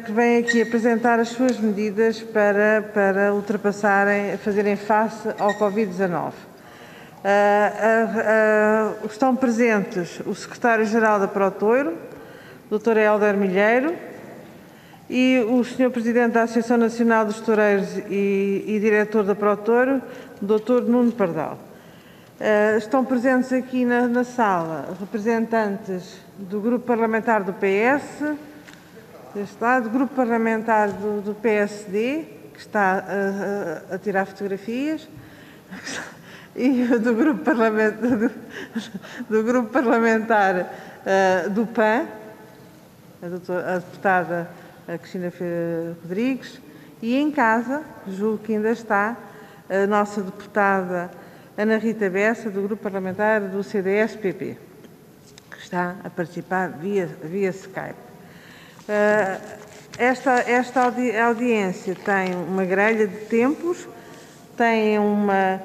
Que vem aqui apresentar as suas medidas para ultrapassarem, fazerem face ao Covid-19. Estão presentes o Secretário-Geral da Protoiro, Dr. Hélder Milheiro, e o Sr. Presidente da Associação Nacional dos Toureiros e Diretor da Protoiro, Dr. Nuno Pardal. Estão presentes aqui na sala representantes do Grupo Parlamentar do PS, deste lado, do Grupo Parlamentar do PSD, que está a tirar fotografias, e do Grupo Parlamentar do PAN, a deputada Cristina Rodrigues, e em casa, julgo que ainda está, a nossa deputada Ana Rita Bessa, do Grupo Parlamentar do CDS-PP, que está a participar via Skype. Esta audiência tem uma grelha de tempos, tem uma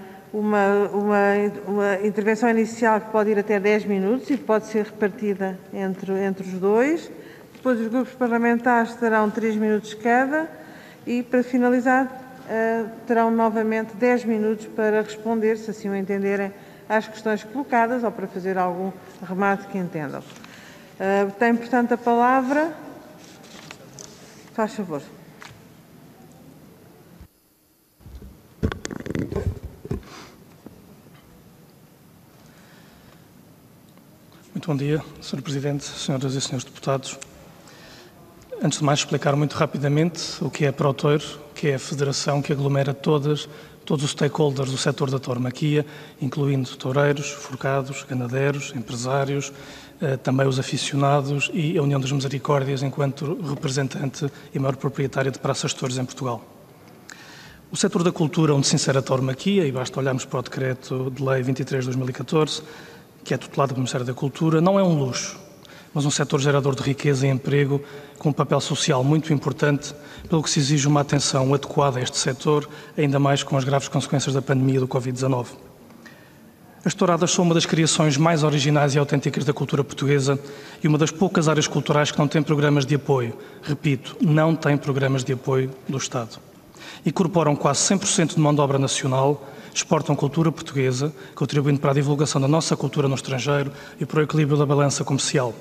intervenção inicial que pode ir até 10 minutos e pode ser repartida entre os dois. Depois os grupos parlamentares terão 3 minutos cada e, para finalizar, terão novamente 10 minutos para responder, se assim o entenderem, às questões colocadas ou para fazer algum remate que entendam. Tem, portanto, a palavra. Faz favor. Muito bom dia, Sr. Presidente, Senhoras e Senhores Deputados. Antes de mais, explicar muito rapidamente o que é a Protoiro, que é a federação que aglomera todos os stakeholders do setor da tauromaquia, incluindo toureiros, forcados, ganadeiros, empresários, também os aficionados e a União das Misericórdias enquanto representante e maior proprietária de praças de touros em Portugal. O setor da cultura onde se insere a tauromaquia, e basta olharmos para o Decreto de Lei 23 de 2014, que é tutelado pelo Ministério da Cultura, não é um luxo, mas um setor gerador de riqueza e emprego com um papel social muito importante, pelo que se exige uma atenção adequada a este setor, ainda mais com as graves consequências da pandemia do Covid-19. As touradas são uma das criações mais originais e autênticas da cultura portuguesa e uma das poucas áreas culturais que não têm programas de apoio. Repito, não têm programas de apoio do Estado. Incorporam quase 100% de mão de obra nacional, exportam cultura portuguesa, contribuindo para a divulgação da nossa cultura no estrangeiro e para o equilíbrio da balança comercial.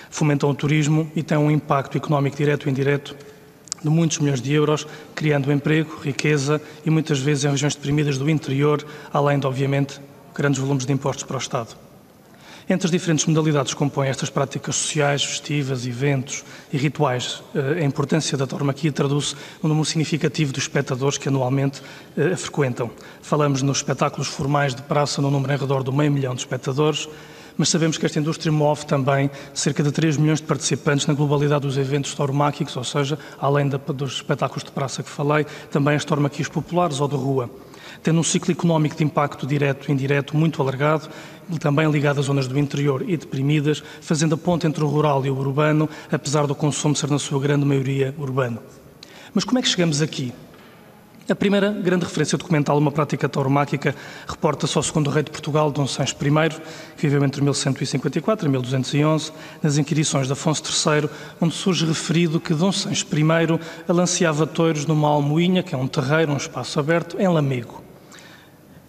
Fomentam o turismo e têm um impacto económico direto e indireto de muitos milhões de euros, criando emprego, riqueza e muitas vezes em regiões deprimidas do interior, além de, obviamente, grandes volumes de impostos para o Estado. Entre as diferentes modalidades que compõem estas práticas sociais, festivas, eventos e rituais, a importância da tauromaquia traduz-se no número significativo de espectadores que anualmente a frequentam. Falamos nos espetáculos formais de praça no número em redor do 500 mil de espectadores, mas sabemos que esta indústria move também cerca de 3 milhões de participantes na globalidade dos eventos tauromáquicos, ou seja, além dos espetáculos de praça que falei, também as tauromaquias populares ou de rua, tendo um ciclo económico de impacto direto e indireto muito alargado, também ligado às zonas do interior e deprimidas, fazendo a ponte entre o rural e o urbano, apesar do consumo ser na sua grande maioria urbano. Mas como é que chegamos aqui? A primeira grande referência documental a uma prática tauromáquica reporta-se ao segundo rei de Portugal, Dom Sancho I, que viveu entre 1154 e 1211, nas inquirições de Afonso III, onde surge referido que Dom Sancho I alanceava touros numa almoinha, que é um terreiro, um espaço aberto, em Lamego.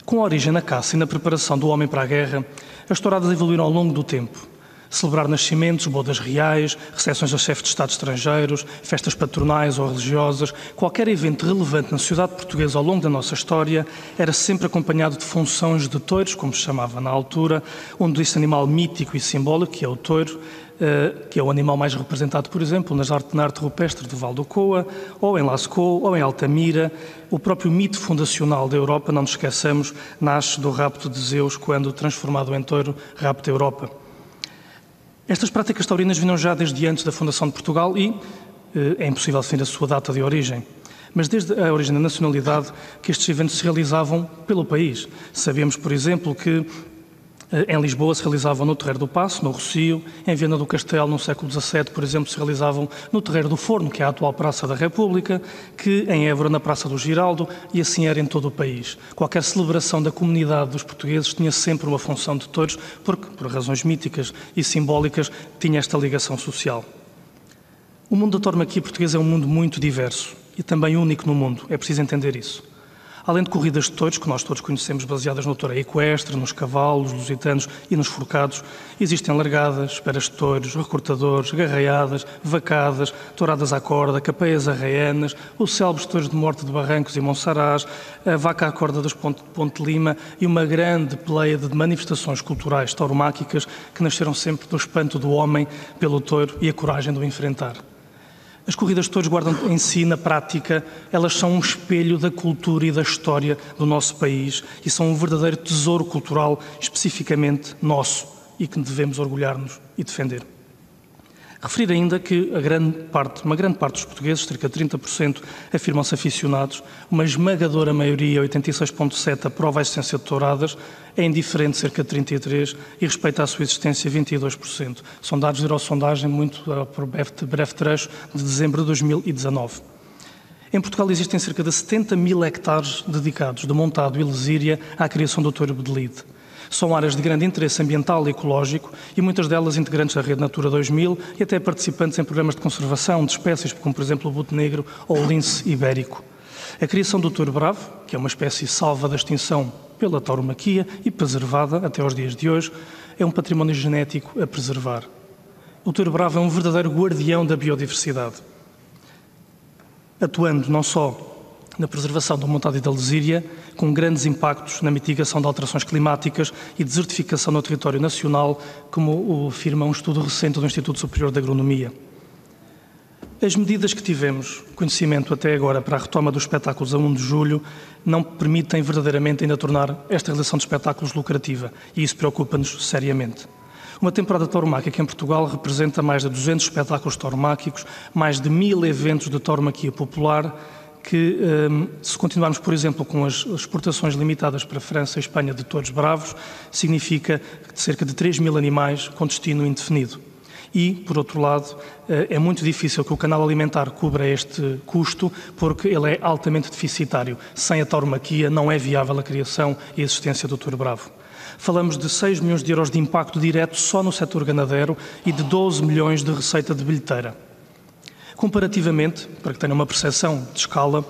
Com origem na caça e na preparação do homem para a guerra, as touradas evoluíram ao longo do tempo. Celebrar nascimentos, bodas reais, recepções a chefes de Estado estrangeiros, festas patronais ou religiosas, qualquer evento relevante na sociedade portuguesa ao longo da nossa história era sempre acompanhado de funções de touros, como se chamava na altura, onde esse animal mítico e simbólico, que é o touro, que é o animal mais representado, por exemplo, na arte rupestre de Val do Coa, ou em Lascaux, ou em Altamira. O próprio mito fundacional da Europa, não nos esqueçamos, nasce do rapto de Zeus, quando, transformado em touro, rapta a Europa. Estas práticas taurinas vinham já desde antes da fundação de Portugal e é impossível definir a sua data de origem. Mas desde a origem da nacionalidade que estes eventos se realizavam pelo país. Sabemos, por exemplo, que em Lisboa se realizavam no Terreiro do Paço, no Rossio, em Viana do Castelo, no século XVII, por exemplo, se realizavam no Terreiro do Forno, que é a atual Praça da República, que em Évora, na Praça do Giraldo, e assim era em todo o país. Qualquer celebração da comunidade dos portugueses tinha sempre uma função de touros, porque, por razões míticas e simbólicas, tinha esta ligação social. O mundo da tauromaquia portuguesa é um mundo muito diverso e também único no mundo, é preciso entender isso. Além de corridas de touros, que nós todos conhecemos, baseadas no toureio equestre, nos cavalos, lusitanos e nos forcados, existem largadas, esperas de touros, recortadores, garreiadas, vacadas, touradas à corda, capeias arraianas, os célebres touros de morte de Barrancos e Monsaraz, a vaca à corda dos Ponte de Lima e uma grande pleiade de manifestações culturais tauromáquicas que nasceram sempre do espanto do homem pelo touro e a coragem de o enfrentar. As corridas de touros guardam em si, na prática, elas são um espelho da cultura e da história do nosso país e são um verdadeiro tesouro cultural especificamente nosso e que devemos orgulhar-nos e defender. Referir ainda que uma grande parte dos portugueses, cerca de 30%, afirmam-se aficionados, uma esmagadora maioria, 86,7%, aprova a existência de touradas, é indiferente, cerca de 33%, e respeita a sua existência, 22%. São dados de Eurosondagem, muito por breve trecho, de dezembro de 2019. Em Portugal existem cerca de 70 mil hectares dedicados, de montado e lesíria, à criação do touro Bedelide. São áreas de grande interesse ambiental e ecológico e muitas delas integrantes da Rede Natura 2000 e até participantes em programas de conservação de espécies, como por exemplo o boto negro ou o lince ibérico. A criação do touro bravo, que é uma espécie salva da extinção pela tauromaquia e preservada até aos dias de hoje, é um património genético a preservar. O touro bravo é um verdadeiro guardião da biodiversidade, atuando não só na preservação do montado e da lesíria, com grandes impactos na mitigação de alterações climáticas e desertificação no território nacional, como o afirma um estudo recente do Instituto Superior de Agronomia. As medidas que tivemos conhecimento até agora para a retoma dos espetáculos a 1 de julho não permitem verdadeiramente ainda tornar esta realização de espetáculos lucrativa e isso preocupa-nos seriamente. Uma temporada tauromáquica em Portugal representa mais de 200 espetáculos tauromáquicos, mais de 1000 eventos de tauromaquia popular, que, se continuarmos, por exemplo, com as exportações limitadas para a França e Espanha de touros bravos, significa cerca de 3 mil animais com destino indefinido. E, por outro lado, é muito difícil que o canal alimentar cubra este custo, porque ele é altamente deficitário. Sem a tauromaquia não é viável a criação e a existência do touro bravo. Falamos de 6 milhões de euros de impacto direto só no setor ganadeiro e de 12 milhões de receita de bilheteira. Comparativamente, para que tenham uma percepção de escala,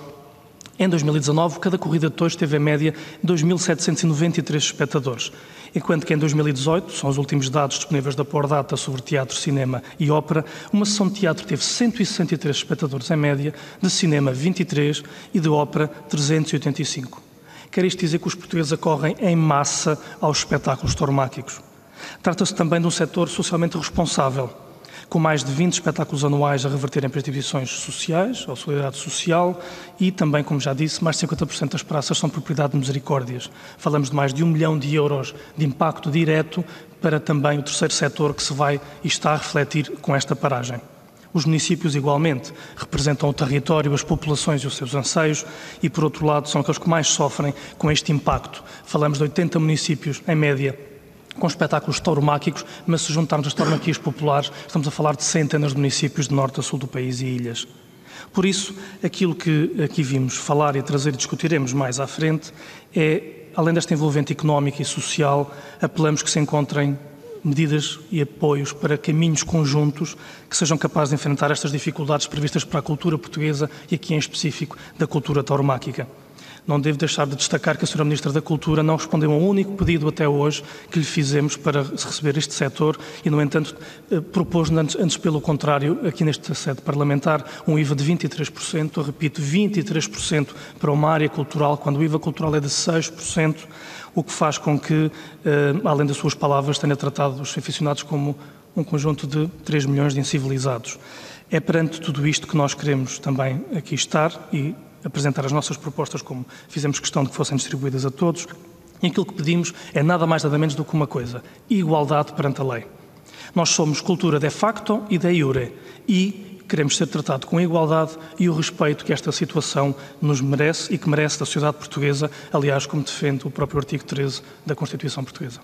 em 2019 cada corrida de touros teve em média 2.793 espectadores, enquanto que em 2018, são os últimos dados disponíveis da Pordata sobre teatro, cinema e ópera, uma sessão de teatro teve 163 espectadores em média, de cinema 23 e de ópera 385. Quer isto dizer que os portugueses acorrem em massa aos espetáculos tauromáquicos. Trata-se também de um setor socialmente responsável, com mais de 20 espetáculos anuais a reverterem para instituições sociais, ou solidariedade social, e também, como já disse, mais de 50% das praças são propriedade de misericórdias. Falamos de mais de 1 milhão de euros de impacto direto para também o terceiro setor que se vai e está a refletir com esta paragem. Os municípios, igualmente, representam o território, as populações e os seus anseios e, por outro lado, são aqueles que mais sofrem com este impacto. Falamos de 80 municípios, em média, com espetáculos tauromáquicos, mas se juntarmos as tauromaquias populares, estamos a falar de centenas de municípios de norte a sul do país e ilhas. Por isso, aquilo que aqui vimos falar e trazer e discutiremos mais à frente é, além desta envolvente económica e social, apelamos que se encontrem medidas e apoios para caminhos conjuntos que sejam capazes de enfrentar estas dificuldades previstas para a cultura portuguesa e aqui em específico da cultura tauromáquica. Não devo deixar de destacar que a Sra. Ministra da Cultura não respondeu a um único pedido até hoje que lhe fizemos para receber este setor e, no entanto, propôs, antes pelo contrário, aqui nesta sede parlamentar, um IVA de 23%, eu repito, 23% para uma área cultural, quando o IVA cultural é de 6%, o que faz com que, além das suas palavras, tenha tratado os aficionados como um conjunto de 3 milhões de incivilizados. É perante tudo isto que nós queremos também aqui estar e apresentar as nossas propostas, como fizemos questão de que fossem distribuídas a todos, e aquilo que pedimos é nada mais nada menos do que uma coisa: igualdade perante a lei. Nós somos cultura de facto e de iure e queremos ser tratados com a igualdade e o respeito que esta situação nos merece e que merece da sociedade portuguesa, aliás, como defende o próprio artigo 13 da Constituição Portuguesa.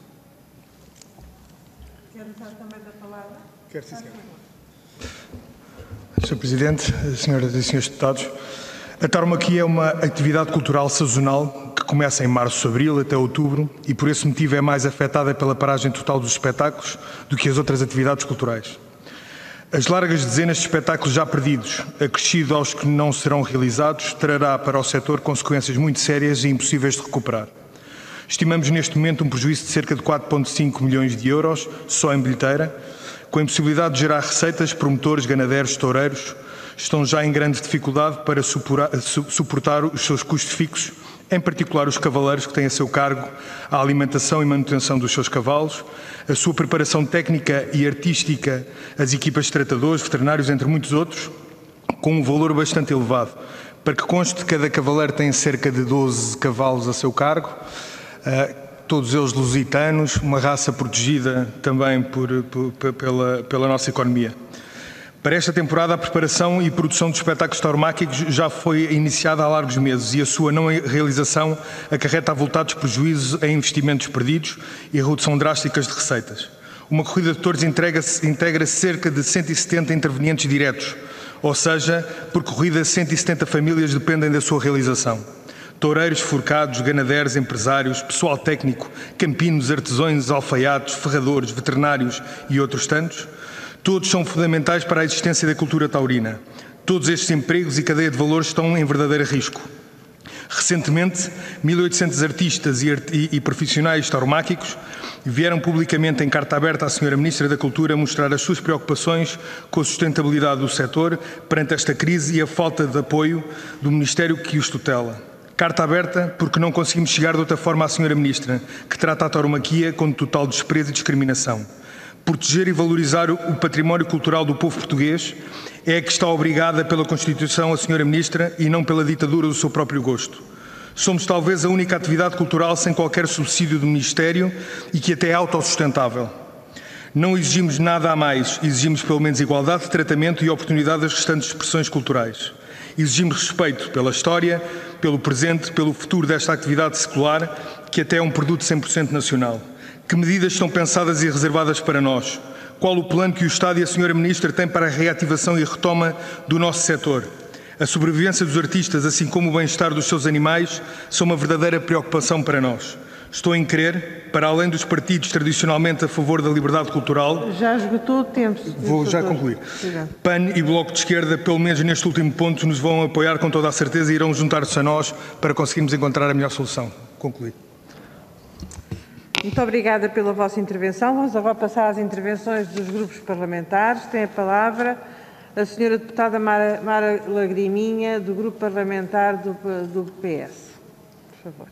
Quero usar também da palavra? Quero, sim, senhor. Sr. Presidente, senhoras e senhores deputados, a tauromaquia é uma atividade cultural sazonal que começa em março-abril até outubro e por esse motivo é mais afetada pela paragem total dos espetáculos do que as outras atividades culturais. As largas dezenas de espetáculos já perdidos, acrescido aos que não serão realizados, trará para o setor consequências muito sérias e impossíveis de recuperar. Estimamos neste momento um prejuízo de cerca de 4,5 milhões de euros, só em bilheteira, com a impossibilidade de gerar receitas. Promotores, ganadeiros, toureiros estão já em grande dificuldade para suportar os seus custos fixos, em particular os cavaleiros, que têm a seu cargo a alimentação e manutenção dos seus cavalos, a sua preparação técnica e artística, as equipas de tratadores, veterinários, entre muitos outros, com um valor bastante elevado. Para que conste, cada cavaleiro tem cerca de 12 cavalos a seu cargo, todos eles lusitanos, uma raça protegida também pela nossa economia. Para esta temporada, a preparação e produção de espetáculos tauromáquicos já foi iniciada há largos meses e a sua não realização acarreta avultados prejuízos em investimentos perdidos e redução drásticas de receitas. Uma corrida de touros integra cerca de 170 intervenientes diretos, ou seja, por corrida 170 famílias dependem da sua realização. Toureiros, forcados, ganadeiros, empresários, pessoal técnico, campinos, artesãos, alfaiates, ferradores, veterinários e outros tantos. Todos são fundamentais para a existência da cultura taurina. Todos estes empregos e cadeia de valores estão em verdadeiro risco. Recentemente, 1.800 artistas e profissionais tauromáquicos vieram publicamente em carta aberta à Sra. Ministra da Cultura mostrar as suas preocupações com a sustentabilidade do setor perante esta crise e a falta de apoio do Ministério que os tutela. Carta aberta porque não conseguimos chegar de outra forma à Sra. Ministra, que trata a tauromaquia com total desprezo e discriminação. Proteger e valorizar o património cultural do povo português é a que está obrigada pela Constituição a Sra. Ministra e não pela ditadura do seu próprio gosto. Somos talvez a única atividade cultural sem qualquer subsídio do Ministério e que até é autossustentável. Não exigimos nada a mais, exigimos pelo menos igualdade de tratamento e oportunidade das restantes expressões culturais. Exigimos respeito pela história, pelo presente, pelo futuro desta atividade secular, que até é um produto 100% nacional. Que medidas estão pensadas e reservadas para nós? Qual o plano que o Estado e a Sra. Ministra têm para a reativação e retoma do nosso setor? A sobrevivência dos artistas, assim como o bem-estar dos seus animais, são uma verdadeira preocupação para nós. Estou em crer, para além dos partidos tradicionalmente a favor da liberdade cultural... Já esgotou o tempo. Vou já concluir. Obrigado. PAN e Bloco de Esquerda, pelo menos neste último ponto, nos vão apoiar com toda a certeza e irão juntar-se a nós para conseguirmos encontrar a melhor solução. Concluí. Muito obrigada pela vossa intervenção. Vamos agora passar às intervenções dos grupos parlamentares. Tem a palavra a senhora deputada Mara Lagriminha, do grupo parlamentar do PS. Por favor.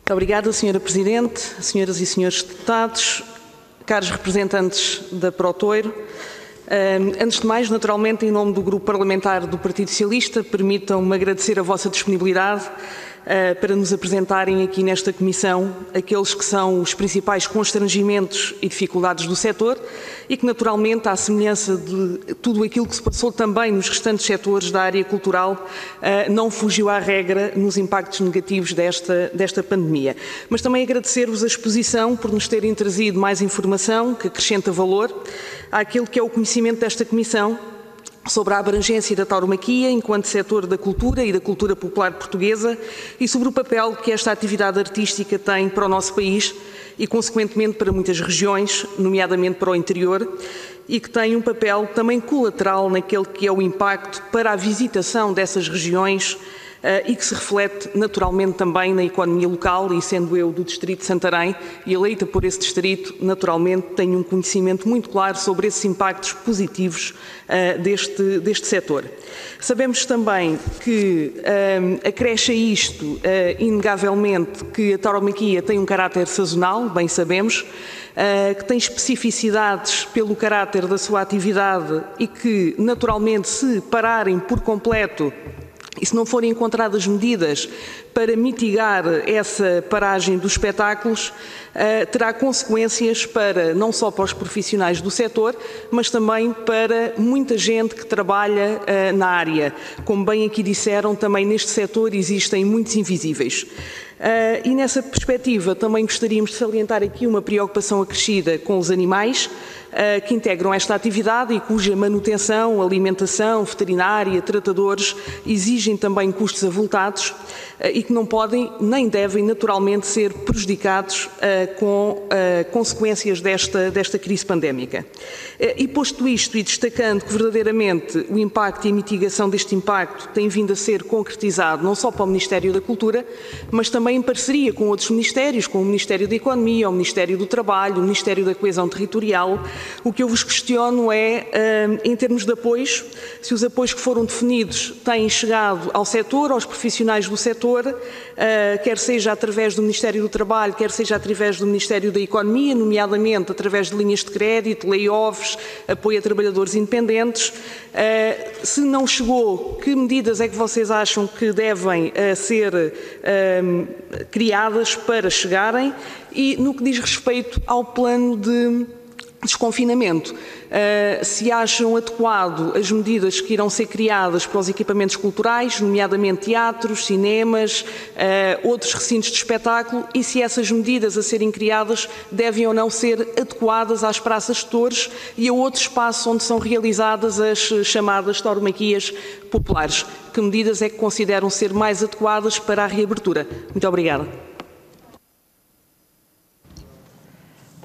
Muito obrigada, senhora Presidente, senhoras e senhores deputados, caros representantes da Protoiro. Antes de mais, naturalmente, em nome do grupo parlamentar do Partido Socialista, permitam-me agradecer a vossa disponibilidade para nos apresentarem aqui nesta comissão aqueles que são os principais constrangimentos e dificuldades do setor e que, naturalmente, à semelhança de tudo aquilo que se passou também nos restantes setores da área cultural, não fugiu à regra nos impactos negativos desta pandemia. Mas também agradecer-vos a exposição por nos terem trazido mais informação que acrescenta valor àquilo que é o conhecimento desta comissão sobre a abrangência da tauromaquia enquanto setor da cultura e da cultura popular portuguesa e sobre o papel que esta atividade artística tem para o nosso país e, consequentemente, para muitas regiões, nomeadamente para o interior, e que tem um papel também colateral naquele que é o impacto para a visitação dessas regiões e que se reflete naturalmente também na economia local, e sendo eu do distrito de Santarém e eleita por esse distrito, naturalmente tenho um conhecimento muito claro sobre esses impactos positivos deste setor. Sabemos também que acresce a isto, inegavelmente, que a tauromaquia tem um caráter sazonal, bem sabemos, que tem especificidades pelo caráter da sua atividade e que, naturalmente, se pararem por completo e se não forem encontradas medidas para mitigar essa paragem dos espetáculos, terá consequências não só para os profissionais do setor, mas também para muita gente que trabalha na área. Como bem aqui disseram, também neste setor existem muitos invisíveis. E nessa perspectiva também gostaríamos de salientar aqui uma preocupação acrescida com os animais que integram esta atividade e cuja manutenção, alimentação, veterinária, tratadores exigem também custos avultados e que não podem nem devem naturalmente ser prejudicados com consequências desta crise pandémica. E posto isto e destacando que verdadeiramente o impacto e a mitigação deste impacto tem vindo a ser concretizado não só para o Ministério da Cultura, mas também em parceria com outros ministérios, com o Ministério da Economia, o Ministério do Trabalho, o Ministério da Coesão Territorial, o que eu vos questiono é, em termos de apoios, se os apoios que foram definidos têm chegado ao setor, aos profissionais do setor, quer seja através do Ministério do Trabalho, quer seja através do Ministério da Economia, nomeadamente através de linhas de crédito, layoffs, apoio a trabalhadores independentes. Se não chegou, que medidas é que vocês acham que devem ser criadas para chegarem? E no que diz respeito ao plano de desconfinamento, se acham adequado as medidas que irão ser criadas para os equipamentos culturais, nomeadamente teatros, cinemas, outros recintos de espetáculo, e se essas medidas a serem criadas devem ou não ser adequadas às praças de touros e a outros espaços onde são realizadas as chamadas tauromaquias populares. Que medidas é que consideram ser mais adequadas para a reabertura? Muito obrigada.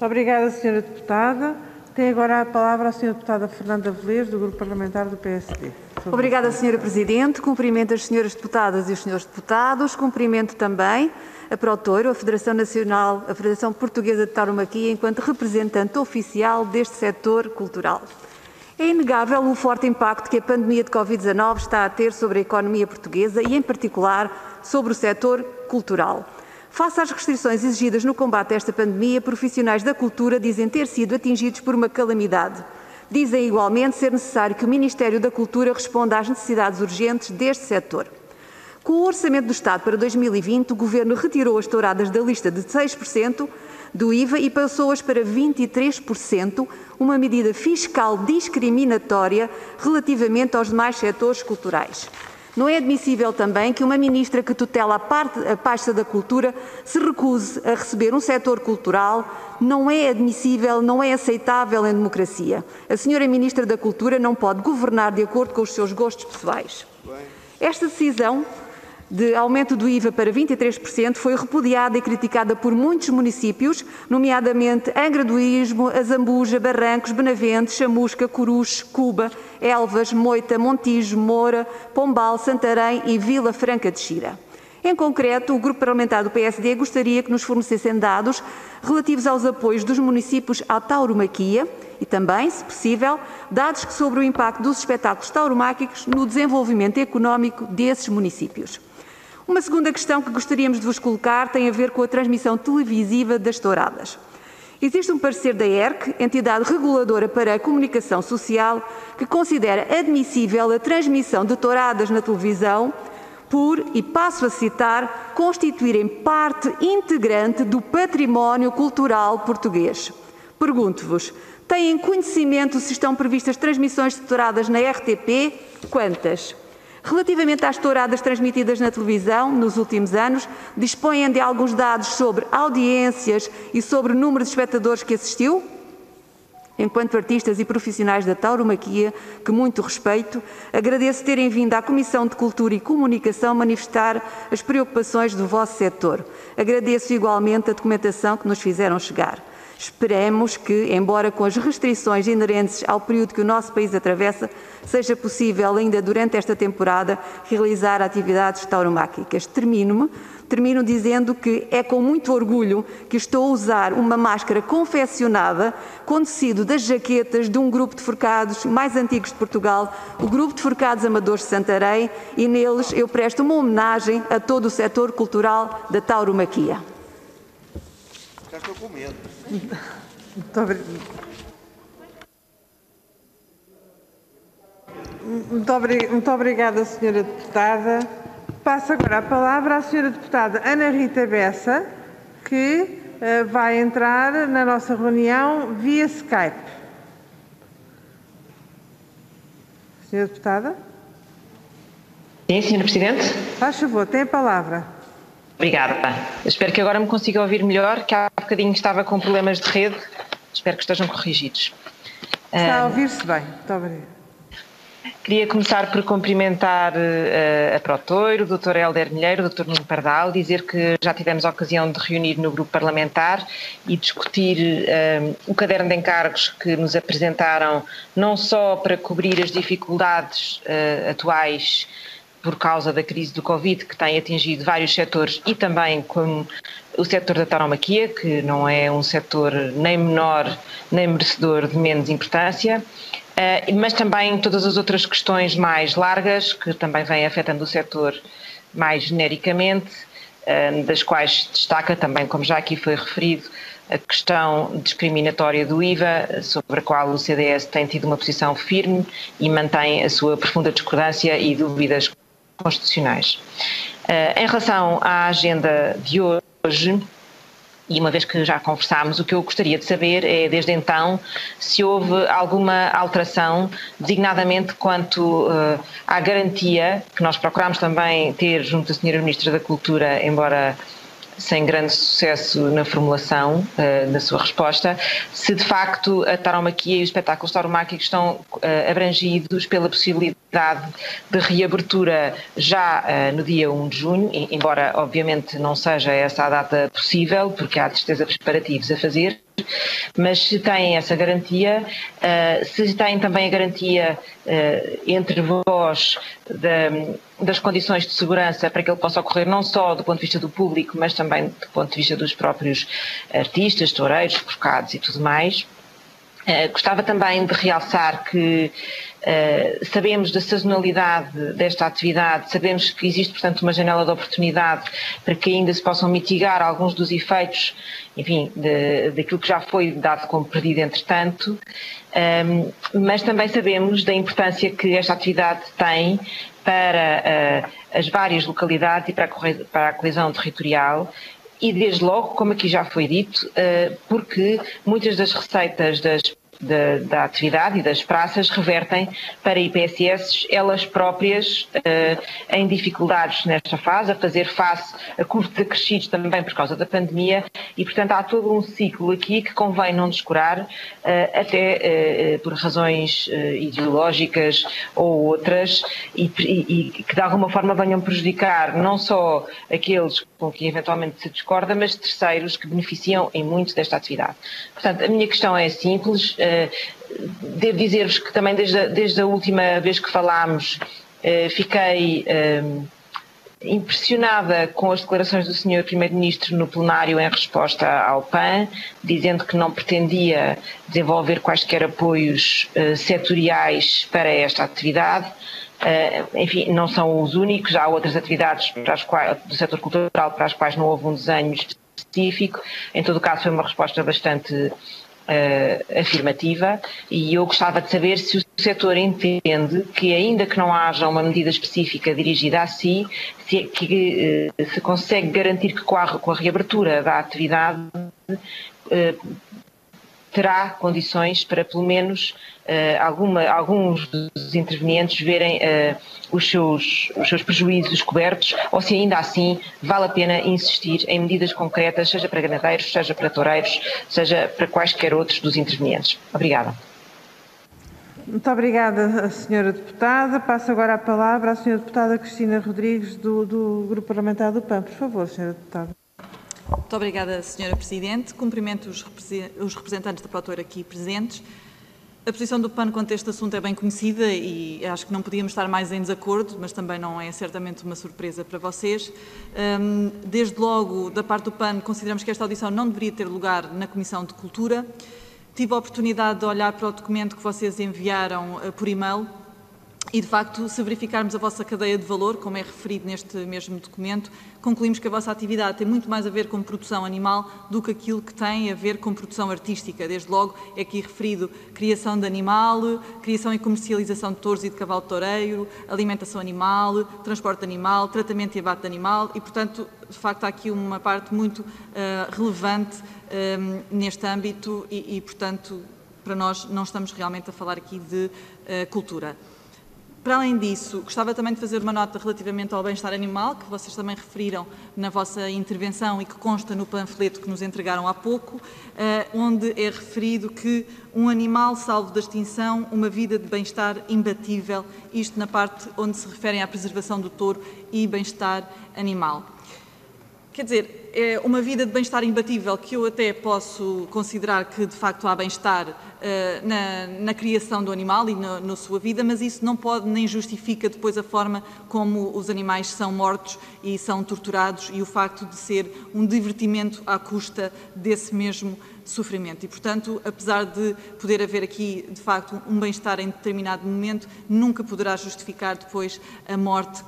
Muito obrigada, Sra. Deputada. Tem agora a palavra a Sra. Deputada Fernanda Velez, do Grupo Parlamentar do PSD. Obrigada, Sra. Presidente. Cumprimento as Sras. Deputadas e os Srs. Deputados. Cumprimento também a Protoiro, a Federação Nacional, a Federação Portuguesa de Tauromaquia, enquanto representante oficial deste setor cultural. É inegável o forte impacto que a pandemia de Covid-19 está a ter sobre a economia portuguesa e, em particular, sobre o setor cultural. Face às restrições exigidas no combate a esta pandemia, profissionais da cultura dizem ter sido atingidos por uma calamidade. Dizem igualmente ser necessário que o Ministério da Cultura responda às necessidades urgentes deste setor. Com o Orçamento do Estado para 2020, o Governo retirou as touradas da lista de 6% do IVA e passou-as para 23%, uma medida fiscal discriminatória relativamente aos demais setores culturais. Não é admissível também que uma ministra que tutela a pasta da cultura se recuse a receber um setor cultural. Não é admissível, não é aceitável em democracia. A senhora ministra da Cultura não pode governar de acordo com os seus gostos pessoais. Esta decisão de aumento do IVA para 23% foi repudiada e criticada por muitos municípios, nomeadamente Angra do Ismo, Azambuja, Barrancos, Benavente, Chamusca, Coruche, Cuba, Elvas, Moita, Montijo, Moura, Pombal, Santarém e Vila Franca de Xira. Em concreto, o Grupo Parlamentar do PSD gostaria que nos fornecessem dados relativos aos apoios dos municípios à tauromaquia e também, se possível, dados sobre o impacto dos espetáculos tauromáquicos no desenvolvimento económico desses municípios. Uma segunda questão que gostaríamos de vos colocar tem a ver com a transmissão televisiva das touradas. Existe um parecer da ERC, entidade reguladora para a comunicação social, que considera admissível a transmissão de touradas na televisão por, e passo a citar, constituírem parte integrante do património cultural português. Pergunto-vos, têm conhecimento se estão previstas transmissões de touradas na RTP? Quantas? Relativamente às touradas transmitidas na televisão, nos últimos anos, dispõem de alguns dados sobre audiências e sobre o número de espectadores que assistiu? Enquanto artistas e profissionais da tauromaquia, que muito respeito, agradeço terem vindo à Comissão de Cultura e Comunicação manifestar as preocupações do vosso setor. Agradeço igualmente a documentação que nos fizeram chegar. Esperemos que, embora com as restrições inerentes ao período que o nosso país atravessa, seja possível ainda durante esta temporada realizar atividades tauromáquicas. Termino dizendo que é com muito orgulho que estou a usar uma máscara confeccionada com tecido das jaquetas de um grupo de forcados mais antigos de Portugal, o Grupo de Forcados Amadores de Santarém, e neles eu presto uma homenagem a todo o setor cultural da tauromaquia. Já estou com medo. Muito obrigada, Sra. Deputada. Passo agora a palavra à Sra. Deputada Ana Rita Bessa, que vai entrar na nossa reunião via Skype. Sra. Deputada? Sim, Sra. Presidente. Faz favor, tem a palavra. Obrigada. Espero que agora me consiga ouvir melhor, que há bocadinho estava com problemas de rede. Espero que estejam corrigidos. Está a ouvir-se bem. Muito obrigada. Queria começar por cumprimentar a Protoiro, o Dr. Hélder Milheiro, o Dr. Nuno Pardal, dizer que já tivemos a ocasião de reunir no grupo parlamentar e discutir o caderno de encargos que nos apresentaram, não só para cobrir as dificuldades atuais por causa da crise do Covid, que tem atingido vários setores, e também como o setor da tauromaquia, que não é um setor nem menor nem merecedor de menos importância, mas também todas as outras questões mais largas, que também vêm afetando o setor mais genericamente, das quais destaca também, como já aqui foi referido, a questão discriminatória do IVA, sobre a qual o CDS tem tido uma posição firme e mantém a sua profunda discordância e dúvidas constitucionais. Em relação à agenda de hoje, e uma vez que já conversámos, o que eu gostaria de saber é, desde então, se houve alguma alteração, designadamente quanto à garantia, que nós procurámos também ter junto da Sra. Ministra da Cultura, embora sem grande sucesso na formulação da sua resposta, se de facto a tauromaquia e os espetáculos tauromáquicos estão abrangidos pela possibilidade de reabertura já no dia 1 de junho, embora obviamente não seja essa a data possível, porque há de certeza preparativos a fazer, mas se têm essa garantia, se têm também a garantia entre vós das condições de segurança para que ele possa ocorrer não só do ponto de vista do público, mas também do ponto de vista dos próprios artistas, toureiros, forcados e tudo mais. Gostava também de realçar que sabemos da sazonalidade desta atividade, sabemos que existe, portanto, uma janela de oportunidade para que ainda se possam mitigar alguns dos efeitos, enfim, daquilo que já foi dado como perdido entretanto, mas também sabemos da importância que esta atividade tem para as várias localidades e para a coesão territorial. E desde logo, como aqui já foi dito, porque muitas das receitas da atividade e das praças revertem para IPSS elas próprias em dificuldades nesta fase, a fazer face a custos acrescidos também por causa da pandemia e, portanto, há todo um ciclo aqui que convém não descurar, até por razões ideológicas ou outras e que de alguma forma venham prejudicar não só aqueles com quem eventualmente se discorda, mas terceiros que beneficiam em muito desta atividade. Portanto, a minha questão é simples. Devo dizer-vos que também desde a última vez que falámos fiquei impressionada com as declarações do Sr. Primeiro-Ministro no plenário em resposta ao PAN, dizendo que não pretendia desenvolver quaisquer apoios setoriais para esta atividade. Enfim, não são os únicos, há outras atividades do setor cultural para as quais não houve um desenho específico. Em todo o caso foi uma resposta bastante afirmativa e eu gostava de saber se o setor entende que, ainda que não haja uma medida específica dirigida a si, se consegue garantir que com a reabertura da atividade terá condições para, pelo menos, alguns dos intervenientes verem os seus prejuízos cobertos, ou se ainda assim vale a pena insistir em medidas concretas, seja para ganadeiros, seja para toureiros, seja para quaisquer outros dos intervenientes. Obrigada. Muito obrigada, Sra. Deputada. Passo agora a palavra à Sra. Deputada Cristina Rodrigues, do Grupo Parlamentar do PAN. Por favor, Sra. Deputada. Muito obrigada, Sra. Presidente. Cumprimento os representantes da Protoiro aqui presentes. A posição do PAN quanto a este assunto é bem conhecida e acho que não podíamos estar mais em desacordo, mas também não é certamente uma surpresa para vocês. Desde logo, da parte do PAN, consideramos que esta audição não deveria ter lugar na Comissão de Cultura. Tive a oportunidade de olhar para o documento que vocês enviaram por e-mail e, de facto, se verificarmos a vossa cadeia de valor, como é referido neste mesmo documento, concluímos que a vossa atividade tem muito mais a ver com produção animal do que aquilo que tem a ver com produção artística. Desde logo é aqui referido criação de animal, criação e comercialização de touros e de cavalo toureiro, alimentação animal, transporte de animal, tratamento e abate de animal e, portanto, de facto, há aqui uma parte muito relevante neste âmbito e, portanto, para nós não estamos realmente a falar aqui de cultura. Para além disso, gostava também de fazer uma nota relativamente ao bem-estar animal, que vocês também referiram na vossa intervenção e que consta no panfleto que nos entregaram há pouco, onde é referido que um animal salvo da extinção, uma vida de bem-estar imbatível, isto na parte onde se referem à preservação do touro e bem-estar animal. Quer dizer, é uma vida de bem-estar imbatível que eu até posso considerar que, de facto, há bem-estar na criação do animal e na sua vida, mas isso não pode nem justifica depois a forma como os animais são mortos e são torturados e o facto de ser um divertimento à custa desse mesmo sofrimento. E, portanto, apesar de poder haver aqui, de facto, um bem-estar em determinado momento, nunca poderá justificar depois a morte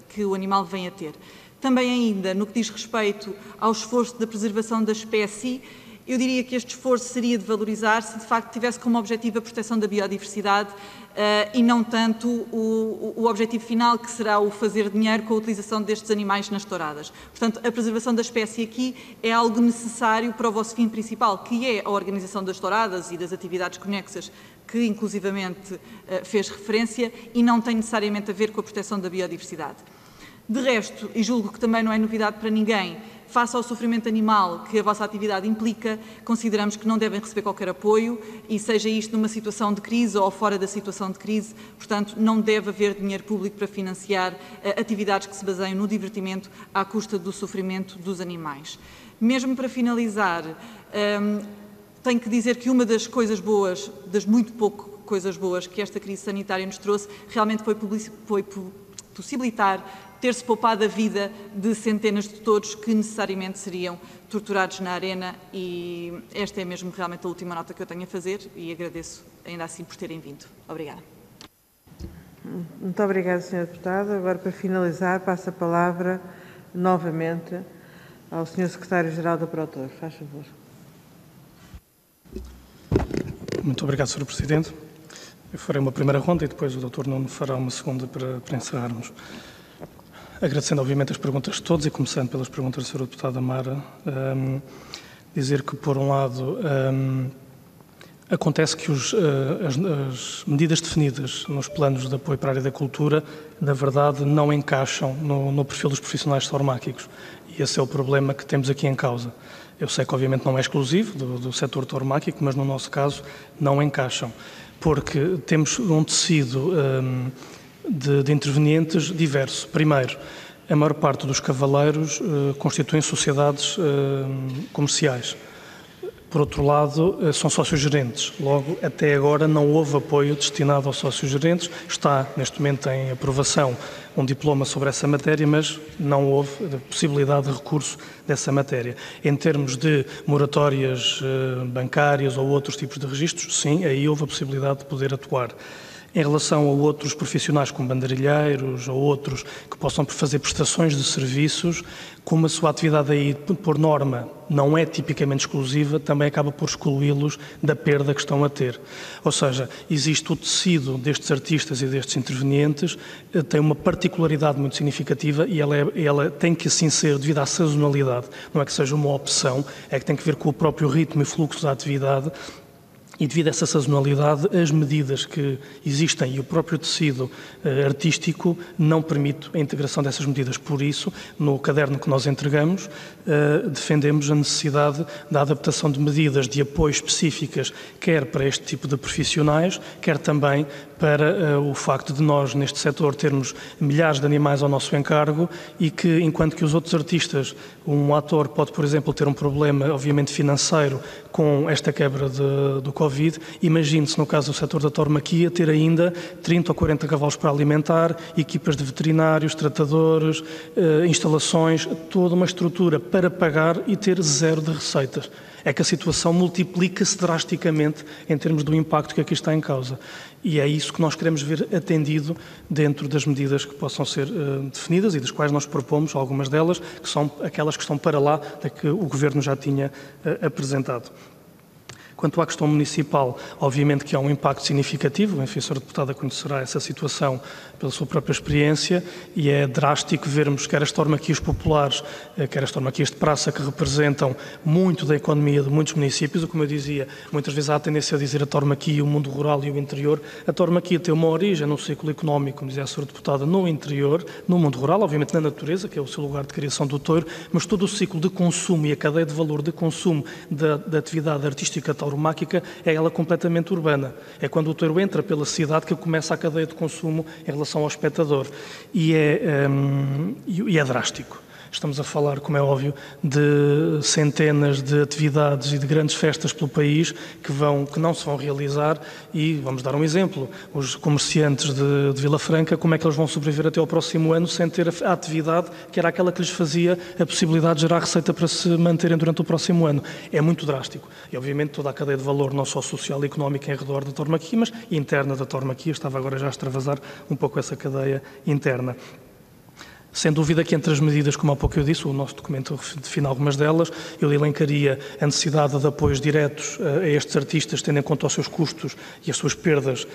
que o animal vem a ter. Também ainda, no que diz respeito ao esforço da preservação da espécie, eu diria que este esforço seria de valorizar se de facto tivesse como objetivo a proteção da biodiversidade e não tanto o objetivo final, que será o fazer dinheiro com a utilização destes animais nas touradas. Portanto, a preservação da espécie aqui é algo necessário para o vosso fim principal, que é a organização das touradas e das atividades conexas, que inclusivamente fez referência, e não tem necessariamente a ver com a proteção da biodiversidade. De resto, e julgo que também não é novidade para ninguém, face ao sofrimento animal que a vossa atividade implica, consideramos que não devem receber qualquer apoio e seja isto numa situação de crise ou fora da situação de crise, portanto, não deve haver dinheiro público para financiar atividades que se baseiam no divertimento à custa do sofrimento dos animais. Mesmo para finalizar, tenho que dizer que uma das coisas boas, das muito pouco coisas boas que esta crise sanitária nos trouxe, realmente foi possibilitar ter-se poupado a vida de centenas de touros que necessariamente seriam torturados na arena, e esta é mesmo realmente a última nota que eu tenho a fazer e agradeço ainda assim por terem vindo. Obrigada. Muito obrigada, Sra. Deputada. Agora, para finalizar, passo a palavra novamente ao Sr. Secretário-Geral da Protoiro. Faz favor. Muito obrigado, Sr. Presidente. Eu farei uma primeira ronda e depois o Dr. Nuno fará uma segunda para encerrarmos. Agradecendo, obviamente, as perguntas de todos e começando pelas perguntas da Sra. Deputada Mara, dizer que, por um lado, acontece que as medidas definidas nos planos de apoio para a área da cultura, na verdade, não encaixam no perfil dos profissionais tauromáquicos. E esse é o problema que temos aqui em causa. Eu sei que, obviamente, não é exclusivo do setor tauromáquico, mas, no nosso caso, não encaixam. Porque temos um tecido de intervenientes diverso. Primeiro, a maior parte dos cavaleiros constituem sociedades comerciais. Por outro lado, são sócios-gerentes. Logo, até agora não houve apoio destinado aos sócios-gerentes. Está, neste momento, em aprovação um diploma sobre essa matéria, mas não houve possibilidade de recurso dessa matéria. Em termos de moratórias bancárias ou outros tipos de registros, sim, aí houve a possibilidade de poder atuar. Em relação a outros profissionais como banderilheiros ou outros que possam fazer prestações de serviços, como a sua atividade aí, por norma, não é tipicamente exclusiva, também acaba por excluí-los da perda que estão a ter. Ou seja, existe o tecido destes artistas e destes intervenientes, tem uma particularidade muito significativa e ela tem que assim ser devido à sazonalidade. Não é que seja uma opção, é que tem que ver com o próprio ritmo e fluxo da atividade. E devido a essa sazonalidade, as medidas que existem e o próprio tecido artístico não permite a integração dessas medidas. Por isso, no caderno que nós entregamos, defendemos a necessidade da adaptação de medidas de apoio específicas, quer para este tipo de profissionais, quer também para o facto de nós, neste setor, termos milhares de animais ao nosso encargo e que, enquanto que os outros artistas, um ator pode, por exemplo, ter um problema, obviamente, financeiro com esta quebra do Covid, imagine-se, no caso do setor da tauromaquia, ter ainda 30 ou 40 cavalos para alimentar, equipas de veterinários, tratadores, instalações, toda uma estrutura para pagar e ter zero de receitas. É que a situação multiplica-se drasticamente em termos do impacto que aqui está em causa. E é isso que nós queremos ver atendido dentro das medidas que possam ser definidas e das quais nós propomos, algumas delas, que são aquelas que estão para lá da que o Governo já tinha apresentado. Quanto à questão municipal, obviamente que há um impacto significativo, enfim, a Sra. Deputada conhecerá essa situação pela sua própria experiência, e é drástico vermos quer as tauromaquias populares, quer as tauromaquias de praça, que representam muito da economia de muitos municípios. Como eu dizia, muitas vezes há a tendência a dizer a tauromaquia, o mundo rural e o interior. A tauromaquia tem uma origem num ciclo económico, como dizia a Sra. Deputada, no interior, no mundo rural, obviamente na natureza, que é o seu lugar de criação do touro, mas todo o ciclo de consumo e a cadeia de valor de consumo da atividade artística tauromáquica é ela completamente urbana. É quando o touro entra pela cidade que começa a cadeia de consumo em relação ao espectador. E é drástico. Estamos a falar, como é óbvio, de centenas de atividades e de grandes festas pelo país que não se vão realizar, e vamos dar um exemplo. Os comerciantes de Vila Franca, como é que eles vão sobreviver até ao próximo ano sem ter a atividade que era aquela que lhes fazia a possibilidade de gerar receita para se manterem durante o próximo ano? É muito drástico. E, obviamente, toda a cadeia de valor, não só social e económica em redor da tauromaquia, mas interna da tauromaquia. Estava agora já a extravasar um pouco essa cadeia interna. Sem dúvida que entre as medidas, como há pouco eu disse, o nosso documento define algumas delas, eu elencaria a necessidade de apoios diretos a estes artistas, tendo em conta os seus custos e as suas perdas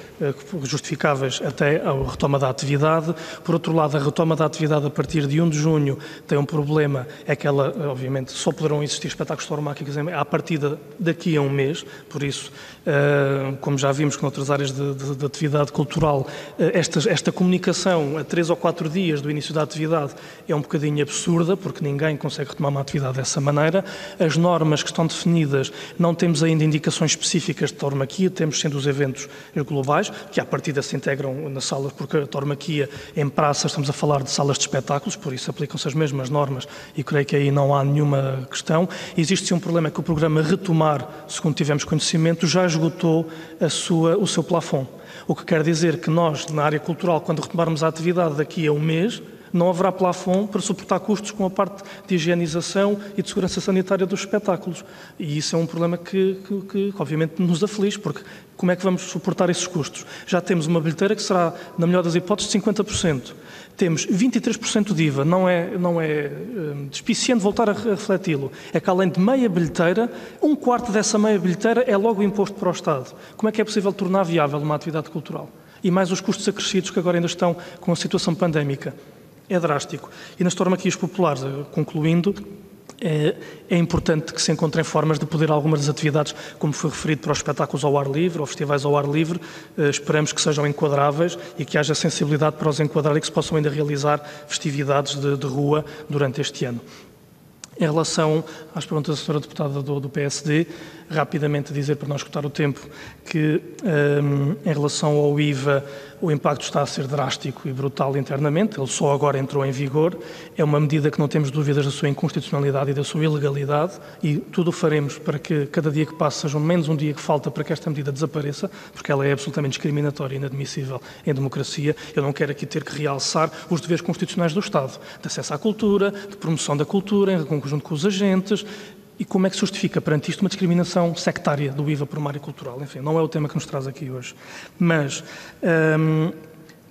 justificáveis até a retoma da atividade. Por outro lado, a retoma da atividade a partir de 1 de junho tem um problema, é que ela, obviamente, só poderão existir espetáculos tauromáquicos à partida daqui a um mês, por isso, como já vimos que noutras áreas de atividade cultural, esta comunicação a 3 ou 4 dias do início da atividade é um bocadinho absurda, porque ninguém consegue retomar uma atividade dessa maneira. As normas que estão definidas, não temos ainda indicações específicas de tauromaquia, temos sendo os eventos globais, que à partida se integram nas salas, porque a tauromaquia em praças, estamos a falar de salas de espetáculos, por isso aplicam-se as mesmas normas e creio que aí não há nenhuma questão. Existe sim um problema, é que o programa Retomar, segundo tivemos conhecimento, já esgotou o seu plafond. O que quer dizer que nós, na área cultural, quando retomarmos a atividade daqui a um mês, não haverá plafond para suportar custos com a parte de higienização e de segurança sanitária dos espetáculos. E isso é um problema que obviamente nos aflige, porque como é que vamos suportar esses custos? Já temos uma bilheteira que será, na melhor das hipóteses, 50%. Temos 23% de IVA, não é despiciente voltar a refleti-lo. É que além de meia bilheteira, 1/4 dessa meia bilheteira é logo imposto para o Estado. Como é que é possível tornar viável uma atividade cultural? E mais os custos acrescidos que agora ainda estão com a situação pandémica. É drástico. E nas tauromaquias populares, concluindo, é importante que se encontrem formas de poder algumas das atividades, como foi referido, para os espetáculos ao ar livre, ou festivais ao ar livre, esperamos que sejam enquadráveis e que haja sensibilidade para os enquadrar e que se possam ainda realizar festividades de rua durante este ano. Em relação às perguntas da Sra. Deputada do PSD, rapidamente dizer, para não esgotar o tempo, que em relação ao IVA o impacto está a ser drástico e brutal internamente, ele só agora entrou em vigor, é uma medida que não temos dúvidas da sua inconstitucionalidade e da sua ilegalidade, e tudo o faremos para que cada dia que passa seja menos um dia que falta para que esta medida desapareça, porque ela é absolutamente discriminatória e inadmissível em democracia. Eu não quero aqui ter que realçar os deveres constitucionais do Estado, de acesso à cultura, de promoção da cultura, em conjunto com os agentes. E como é que se justifica perante isto uma discriminação sectária do IVA por uma área cultural? Enfim, não é o tema que nos traz aqui hoje. Mas,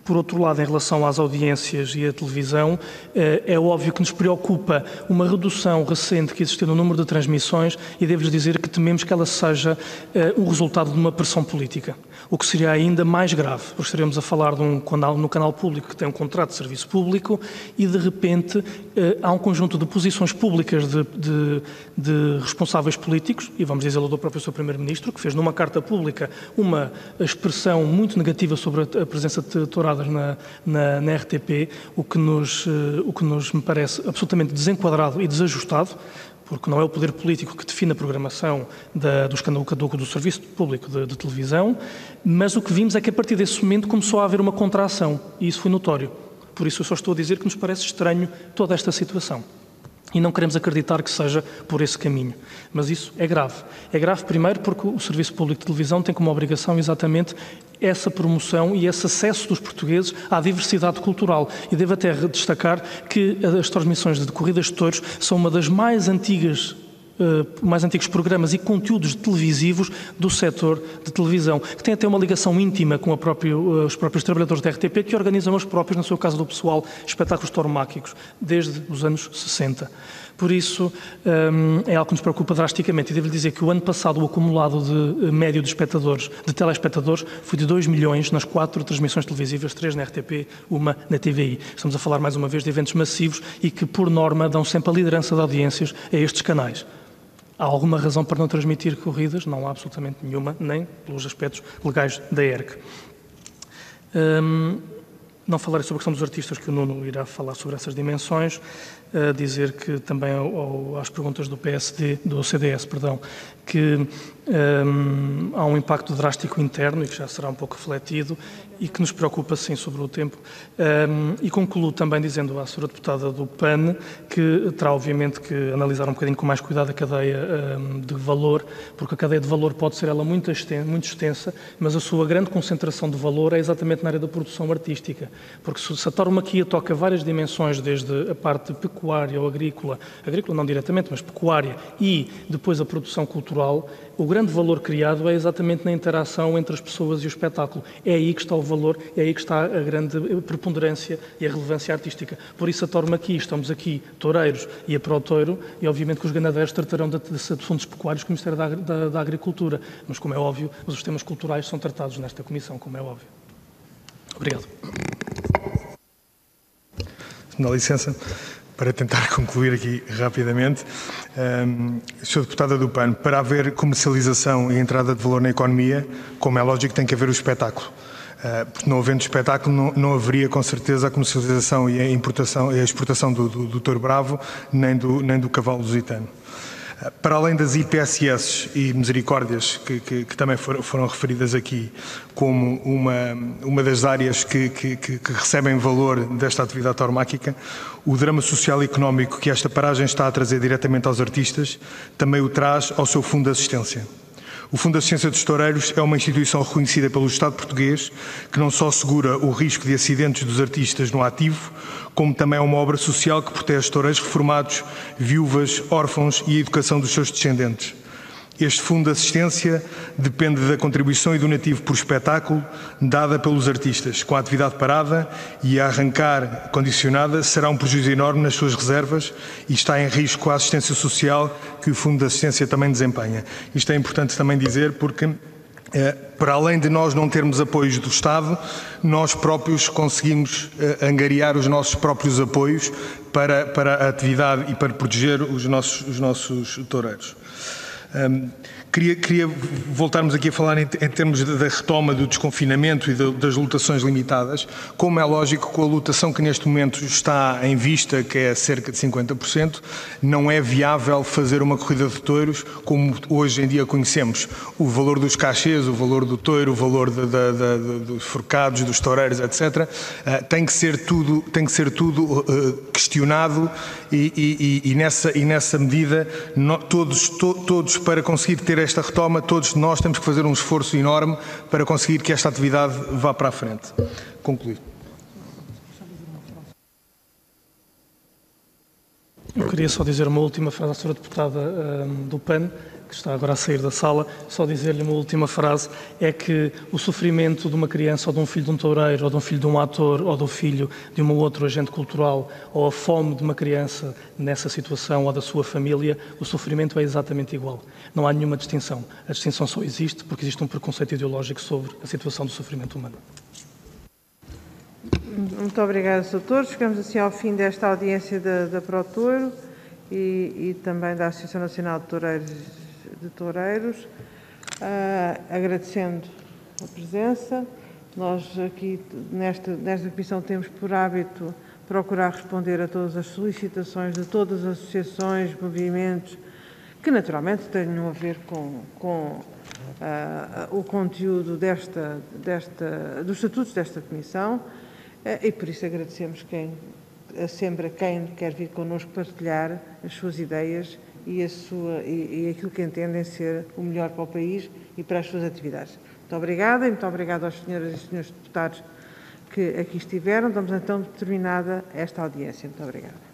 por outro lado, em relação às audiências e à televisão, é óbvio que nos preocupa uma redução recente que existiu no número de transmissões e devo-lhes dizer que tememos que ela seja o resultado de uma pressão política. O que seria ainda mais grave, porque estaremos a falar de no canal público que tem um contrato de serviço público e, de repente, há um conjunto de posições públicas de responsáveis políticos, e vamos dizê-lo do próprio Sr. Primeiro-Ministro, que fez numa carta pública uma expressão muito negativa sobre a presença de touradas na RTP, o que nos me parece absolutamente desenquadrado e desajustado, porque não é o poder político que define a programação do serviço público de televisão, mas o que vimos é que a partir desse momento começou a haver uma contração, e isso foi notório. Por isso eu só estou a dizer que nos parece estranho toda esta situação. E não queremos acreditar que seja por esse caminho. Mas isso é grave. É grave primeiro porque o Serviço Público de Televisão tem como obrigação exatamente essa promoção e esse acesso dos portugueses à diversidade cultural. E devo até destacar que as transmissões de corridas de touros são uma das mais antigas programas e conteúdos televisivos do setor de televisão, que têm até uma ligação íntima com os próprios trabalhadores da RTP, que organizam os próprios, na sua casa do pessoal, espetáculos tauromáquicos, desde os anos 60. Por isso, é algo que nos preocupa drasticamente. E devo-lhe dizer que o ano passado o acumulado de médio de telespectadores, foi de 2 milhões nas 4 transmissões televisivas, 3 na RTP, 1 na TVI. Estamos a falar, mais uma vez, de eventos massivos e que, por norma, dão sempre a liderança de audiências a estes canais. Há alguma razão para não transmitir corridas? Não há absolutamente nenhuma, nem pelos aspectos legais da ERC. Não falarei sobre a questão dos artistas, que o Nuno irá falar sobre essas dimensões. Dizer que também às perguntas do CDS, que há um impacto drástico interno e que já será um pouco refletido e que nos preocupa, sim, sobre o tempo. E concluo também dizendo à senhora deputada do PAN que terá, obviamente, que analisar um bocadinho com mais cuidado a cadeia de valor, porque a cadeia de valor pode ser ela muito extensa, mas a sua grande concentração de valor é exatamente na área da produção artística, porque se a tauromaquia toca várias dimensões, desde a parte pecuária ou agrícola não diretamente, mas pecuária, e depois a produção cultural, o grande valor criado é exatamente na interação entre as pessoas e o espetáculo. É aí que está o valor, é aí que está a grande preponderância e a relevância artística. Por isso a tauromaquia, estamos aqui, toureiros e a Protoiro, e obviamente que os ganadeiros tratarão de assuntos pecuários com o Ministério da Agricultura. Mas, como é óbvio, os temas culturais são tratados nesta comissão, como é óbvio. Obrigado. Dá licença, para tentar concluir aqui rapidamente. Sr. Deputada do PAN, para haver comercialização e entrada de valor na economia, como é lógico, tem que haver o espetáculo. Porque não havendo espetáculo, não haveria com certeza a comercialização e a importação e a exportação do touro bravo, nem do cavalo lusitano. Para além das IPSS e misericórdias que também foram referidas aqui como uma das áreas que recebem valor desta atividade tauromáquica, o drama social e económico que esta paragem está a trazer diretamente aos artistas também o traz ao seu Fundo de Assistência. O Fundo de Assistência dos Toureiros é uma instituição reconhecida pelo Estado português que não só assegura o risco de acidentes dos artistas no ativo, como também é uma obra social que protege toureiros reformados, viúvas, órfãos e a educação dos seus descendentes. Este Fundo de Assistência depende da contribuição e donativo por espetáculo dada pelos artistas. Com a atividade parada e a arrancar condicionada, será um prejuízo enorme nas suas reservas e está em risco a assistência social que o Fundo de Assistência também desempenha. Isto é importante também dizer porque, para além de nós não termos apoios do Estado, nós próprios conseguimos angariar os nossos próprios apoios para a atividade e para proteger os nossos toureiros. Queria voltarmos aqui a falar em termos da retoma do desconfinamento e das lotações limitadas. Como é lógico, com a lotação que neste momento está em vista, que é cerca de 50%, não é viável fazer uma corrida de touros como hoje em dia conhecemos. O valor dos cachês, o valor do touro, o valor dos forcados, dos toureiros, etc. Tem que ser tudo questionado e nessa medida todos para conseguir ter esta retoma, todos nós temos que fazer um esforço enorme para conseguir que esta atividade vá para a frente. Concluído. Eu queria só dizer uma última frase à senhora deputada do PAN, que está agora a sair da sala, só dizer-lhe uma última frase, é que o sofrimento de uma criança ou de um filho de um toureiro, ou de um filho de um ator, ou do filho de um outro agente cultural, ou a fome de uma criança nessa situação ou da sua família, o sofrimento é exatamente igual. Não há nenhuma distinção. A distinção só existe porque existe um preconceito ideológico sobre a situação do sofrimento humano. Muito obrigada, Sr. Doutor. Chegamos assim ao fim desta audiência da Protoiro e também da Associação Nacional de Toureiros, agradecendo a presença. Nós aqui nesta comissão temos por hábito procurar responder a todas as solicitações de todas as associações, movimentos, que naturalmente tenham a ver com o conteúdo dos estatutos desta comissão, e por isso agradecemos sempre a quem quer vir connosco partilhar as suas ideias e aquilo que entendem ser o melhor para o país e para as suas atividades. Muito obrigada e muito obrigada aos senhoras e senhores deputados que aqui estiveram. Damos então terminada esta audiência. Muito obrigada.